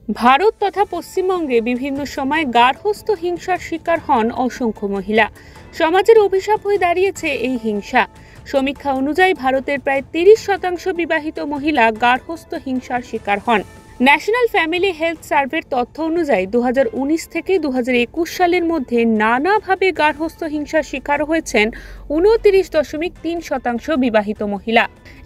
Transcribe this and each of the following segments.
ভারত তথা পশ্চিমবঙ্গে বিভিন্ন সময় গার্হস্থ্য হিংসার শিকার হন অসংখ্য মহিলা। সমাজের অভিশাপ হয়ে দাঁড়িয়েছে এই হিংসা। সমীক্ষা অনুযায়ী ভারতের প্রায় 30% বিবাহিত মহিলা গার্হস্থ্য হিংসার শিকার হন। ন্যাশনাল ফ্যামিলি হেলথ সার্ভের তথ্য অনুযায়ী 2019 থেকে 2021 সালের মধ্যে নানাভাবে গার্হস্থ্য হিংসার শিকার হয়েছেন 29.3% বিবাহিত মহিলা।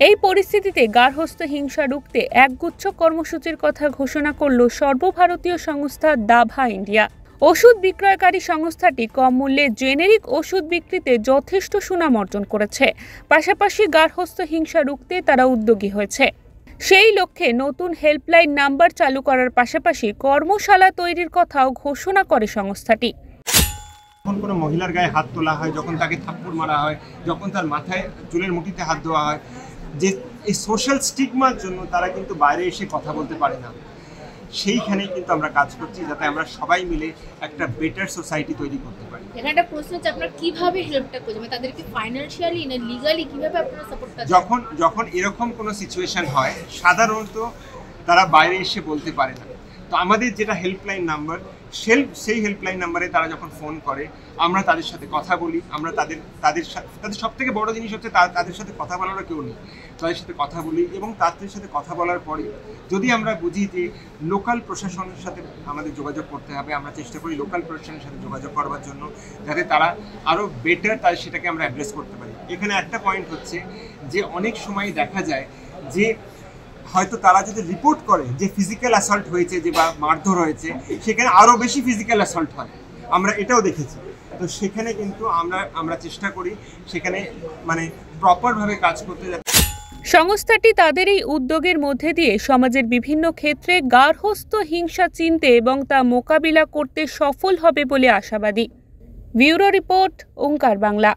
এই পরিস্থিতিতে গার্হস্থ্য হিংসা রুখতে একগুচ্ছ কর্মসূচির কথা ঘোষণা করল সর্বভারতীয় সংস্থা দাভা ইন্ডিয়া। ওষুধ বিক্রয়কারী সংস্থাটি কম মূল্যে জেনেরিক ওষুধ বিক্রিতে যথেষ্ট সুনাম অর্জন করেছে। পাশাপাশি গার্হস্থ্য হিংসা রুখতে তারা উদ্যোগী হয়েছে। সেই লক্ষ্যে নতুন হেল্পলাইন নাম্বার চালু করার পাশাপাশি কর্মশালা তৈরির কথাও ঘোষণা করে সংস্থাটি। যখন কোনো মহিলার গায়ে হাত তোলা হয়, যখন তাকে থাপ্পড় মারা হয়, যখন তার মাথায় চুলের মুঠিতে হাত দেওয়া হয়, যে এই সোশ্যাল স্টিগমার জন্য তারা কিন্তু বাইরে এসে কথা বলতে পারে না। সেইখানেই কিন্তু আমরা কাজ করছি যাতে আমরা সবাই মিলে একটা বেটার সোসাইটি তৈরি করতে পারি। এখানে একটা প্রশ্ন হচ্ছে, আপনারা কিভাবে হেল্পটা করছেন, মানে তাদেরকে ফাইন্যান্সিয়ালি না লিগালি কিভাবে আপনারা সাপোর্ট করছেন? যখন এরকম কোনো সিচুয়েশন হয়, সাধারণত তারা বাইরে এসে বলতে পারে না। তো আমাদের যেটা হেল্পলাইন নাম্বার, সেই হেল্পলাইন নাম্বারে তারা যখন ফোন করে আমরা তাদের সাথে কথা বলি। আমরা তাদের সব থেকে বড় জিনিস হচ্ছে তাদের সাথে কথা বলারও কেউ নেই, তাদের সাথে কথা বলি। এবং তাদের সাথে কথা বলার পরে যদি আমরা বুঝি যে লোকাল প্রশাসনের সাথে আমাদের যোগাযোগ করতে হবে, আমরা চেষ্টা করি লোকাল প্রশাসনের সাথে যোগাযোগ করবার জন্য, যাতে তারা আরও বেটার সেটাকে আমরা অ্যাড্রেস করতে পারি। এখানে একটা পয়েন্ট হচ্ছে যে অনেক সময় দেখা যায় যে হয়তো তারা যদি রিপোর্ট করে যে ফিজিক্যাল অ্যাসল্ট হয়েছে, যে বা মারধর হয়েছে, সেখানে আরও বেশি ফিজিক্যাল অ্যাসল্ট হয়। আমরা এটাও দেখেছি। তো সেখানে কিন্তু আমরা চেষ্টা করি সেখানে মানে প্রপারভাবে কাজ করতে। সংস্থাটি তাদের এই উদ্যোগের মধ্যে দিয়ে সমাজের বিভিন্ন ক্ষেত্রে গার্হস্থ্য হিংসা চিনতে এবং তা মোকাবিলা করতে সফল হবে বলে আশাবাদী। ব্যুরো রিপোর্ট, ওঙ্কার বাংলা।